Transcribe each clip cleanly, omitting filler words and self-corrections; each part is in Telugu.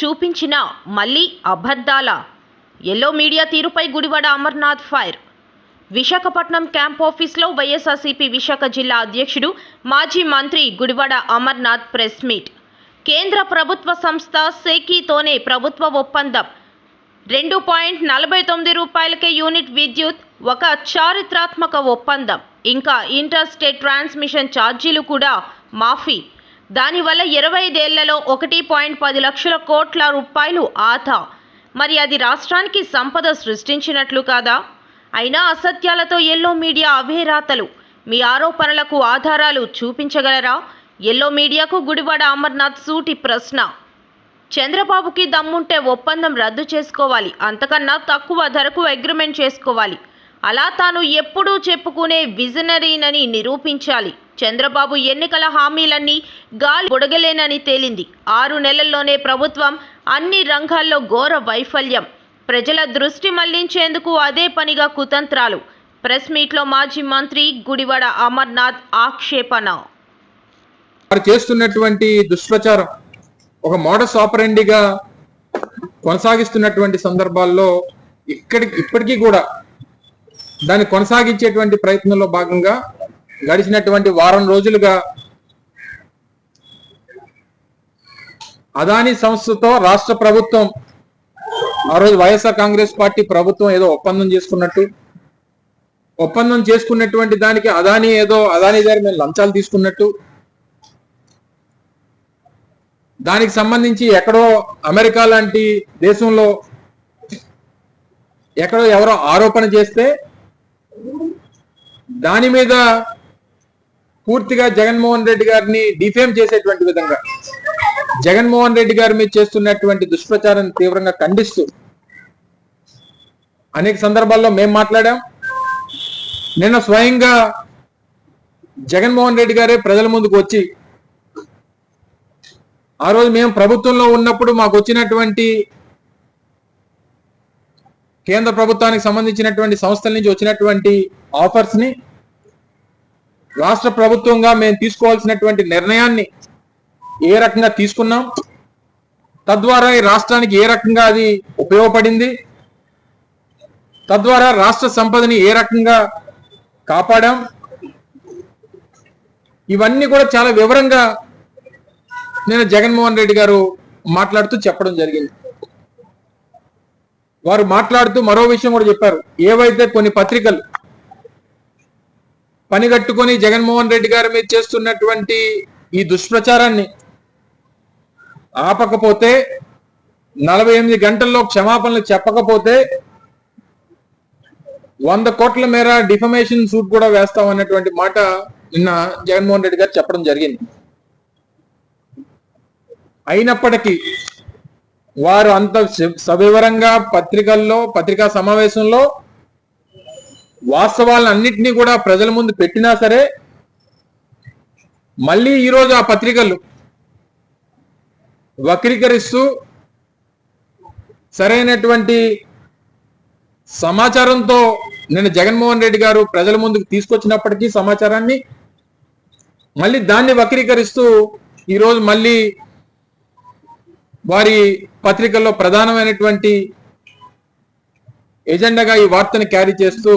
చూపించినా మళ్ళీ అబద్ధాల ఎల్లో మీడియా తీరుపై గుడివాడ అమర్నాథ్ ఫైర్. విశాఖపట్నం క్యాంప్ ఆఫీస్లో వైఎస్ఆర్సీపీ విశాఖ జిల్లా అధ్యక్షుడు మాజీ మంత్రి గుడివాడ అమర్నాథ్ ప్రెస్ మీట్. కేంద్ర ప్రభుత్వ సంస్థ సెకీతోనే ప్రభుత్వ ఒప్పందం. 2.49 రూపాయలకే యూనిట్ విద్యుత్, ఒక చారిత్రాత్మక ఒప్పందం. ఇంకా ఇంటర్ స్టేట్ ట్రాన్స్మిషన్ ఛార్జీలు కూడా మాఫీ. దానివల్ల 25 ఏళ్లలో 1.10 లక్షల కోట్ల రూపాయలు ఆదా. మరి అది రాష్ట్రానికి సంపద సృష్టించినట్లు కాదా? అయినా అసత్యాలతో ఎల్లో మీడియా అవేరాతలు. మీ ఆరోపణలకు ఆధారాలు చూపించగలరా? ఎల్లో మీడియాకు గుడివాడ అమర్నాథ్ సూటి ప్రశ్న. చంద్రబాబుకి దమ్ముంటే ఒప్పందం రద్దు చేసుకోవాలి, అంతకన్నా తక్కువ ధరకు అగ్రిమెంట్ చేసుకోవాలి. అలా తాను ఎప్పుడూ చెప్పుకునే విజనరీనని నిరూపించాలి. చంద్రబాబు ఎన్నికల హామీలన్నీ గాలి బుడగలేనని తేలింది. 6 నెలల్లోనే ప్రభుత్వం అన్ని రంగాల్లో ఘోర వైఫల్యం. ప్రజల దృష్టి మళ్లించేందుకు అదే పనిగా కుతంత్రాలు. ప్రెస్ మీట్లో మాజీ మంత్రి గుడివాడ అమర్నాథ్ ఆక్షేపణ. వారు చేస్తున్నటువంటి దుష్ప్రచారం ఒక మోడస్ ఆపరెండిగా కొనసాగిస్తున్నటువంటి సందర్భాల్లో ఇప్పటికీ కూడా దాన్ని కొనసాగించేటువంటి ప్రయత్నంలో భాగంగా గడిచినటువంటి వారం రోజులుగా అదానీ సంస్థతో రాష్ట్ర ప్రభుత్వం, ఆ రోజు వైఎస్ఆర్ కాంగ్రెస్ పార్టీ ప్రభుత్వం ఏదో ఒప్పందం చేసుకున్నటువంటి దానికి అదానీ దగ్గర మేము లంచాలు తీసుకున్నట్టు, దానికి సంబంధించి ఎక్కడో అమెరికా లాంటి దేశంలో ఎక్కడో ఎవరో ఆరోపణ చేస్తే దాని మీద పూర్తిగా జగన్మోహన్ రెడ్డి గారిని డిఫేమ్ చేసేటువంటి విధంగా జగన్మోహన్ రెడ్డి గారి మీద చేస్తున్నటువంటి దుష్ప్రచారాన్ని తీవ్రంగా ఖండిస్తూ అనేక సందర్భాల్లో మేము మాట్లాడాం. నిన్న స్వయంగా జగన్మోహన్ రెడ్డి గారే ప్రజల ముందుకు వచ్చి, ఆ రోజు మేము ప్రభుత్వంలో ఉన్నప్పుడు మాకు వచ్చినటువంటి కేంద్ర ప్రభుత్వానికి సంబంధించినటువంటి సంస్థల నుంచి వచ్చినటువంటి ఆఫర్స్ ని రాష్ట్ర ప్రభుత్వంగా మేము తీసుకోవాల్సినటువంటి నిర్ణయాన్ని ఏ రకంగా తీసుకున్నాం, తద్వారా ఈ రాష్ట్రానికి ఏ రకంగా అది ఉపయోగపడింది, తద్వారా రాష్ట్ర సంపదని ఏ రకంగా కాపాడాం, ఇవన్నీ కూడా చాలా వివరంగా నేను జగన్మోహన్ రెడ్డి గారు మాట్లాడుతూ చెప్పడం జరిగింది. వారు మాట్లాడుతూ మరో విషయం కూడా చెప్పారు. ఏవైతే కొన్ని పత్రికలు పనిగట్టుకొని జగన్మోహన్ రెడ్డి గారి మీద చేస్తున్నటువంటి ఈ దుష్ప్రచారాన్ని ఆపకపోతే, 48 గంటల్లో క్షమాపణలు చెప్పకపోతే 100 కోట్ల మేర డిఫమేషన్ సూట్ కూడా వేస్తాం అన్నటువంటి మాట నిన్న జగన్మోహన్ రెడ్డి గారు చెప్పడం జరిగింది. అయినప్పటికీ వారు అంత సవివరంగా పత్రికా సమావేశంలో వాస్తవాలన్నింటినీ కూడా ప్రజల ముందు పెట్టినా సరే, మళ్ళీ ఈరోజు ఆ పత్రికలు వక్రీకరిస్తూ సరైనటువంటి సమాచారంతో నిన్న జగన్మోహన్ రెడ్డి గారు ప్రజల ముందుకు తీసుకొచ్చినప్పటికీ సమాచారాన్ని మళ్ళీ దాన్ని వక్రీకరిస్తూ ఈరోజు మళ్ళీ వారి పత్రికల్లో ప్రధానమైనటువంటి ఎజెండాగా ఈ వార్తని క్యారీ చేస్తూ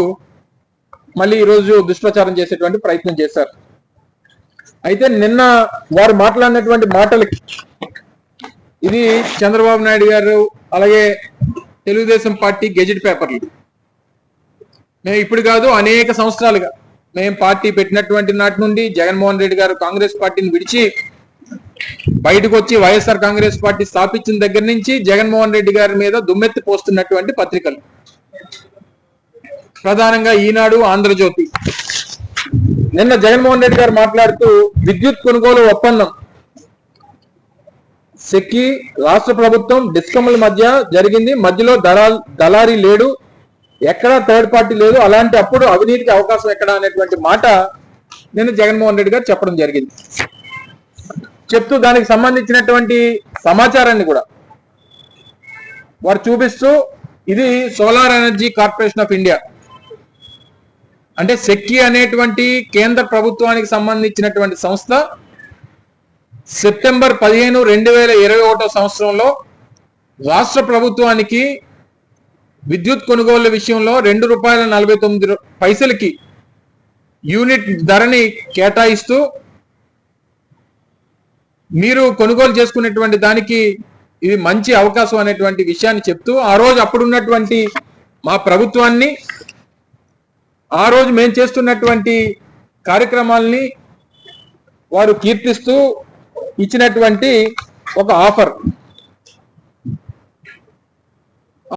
మళ్ళీ ఈరోజు దుష్ప్రచారం చేసేటువంటి ప్రయత్నం చేశారు. అయితే నిన్న వారు మాట్లాడినటువంటి మాటలకి ఇది చంద్రబాబు నాయుడు గారు అలాగే తెలుగుదేశం పార్టీ గెజిట్ పేపర్లు, మేము ఇప్పుడు కాదు అనేక సంవత్సరాలుగా మేము పార్టీ పెట్టినటువంటి నాటి నుండి జగన్మోహన్ రెడ్డి గారు కాంగ్రెస్ పార్టీని విడిచి బయటకు వచ్చి వైఎస్ఆర్ కాంగ్రెస్ పార్టీ స్థాపించిన దగ్గర నుంచి జగన్మోహన్ రెడ్డి గారి మీద దుమ్మెత్తి పోస్తున్నటువంటి పత్రికలు, ప్రధానంగా ఈనాడు, ఆంధ్రజ్యోతి. నిన్న జగన్మోహన్ రెడ్డి గారు మాట్లాడుతూ విద్యుత్ కొనుగోలు ఒప్పందం సెక్కి రాష్ట్ర ప్రభుత్వం డిస్కమ్ల మధ్య జరిగింది, మధ్యలో దళారీ లేడు, ఎక్కడా థర్డ్ పార్టీ లేదు, అలాంటి అప్పుడు అవినీతికి అవకాశం ఎక్కడా అనేటువంటి మాట నిన్న జగన్మోహన్ రెడ్డి గారు చెప్పడం జరిగింది. చెప్తూ దానికి సంబంధించినటువంటి సమాచారాన్ని కూడా వారు చూపిస్తూ, ఇది solar energy corporation of India అంటే సెక్కి అనేటువంటి కేంద్ర ప్రభుత్వానికి సంబంధించినటువంటి సంస్థ సెప్టెంబర్ 15, 2021 సంవత్సరంలో రాష్ట్ర ప్రభుత్వానికి విద్యుత్ కొనుగోళ్ల విషయంలో ₹2.49 యూనిట్ ధరని కేటాయిస్తూ మీరు కొనుగోలు చేసుకునేటువంటి దానికి ఇది మంచి అవకాశం అనేటువంటి విషయాన్ని చెప్తూ ఆ రోజు అప్పుడున్నటువంటి మా ప్రభుత్వాన్ని, ఆ రోజు మేము చేస్తున్నటువంటి కార్యక్రమాల్ని వారు కీర్తిస్తూ ఇచ్చినటువంటి ఒక ఆఫర్.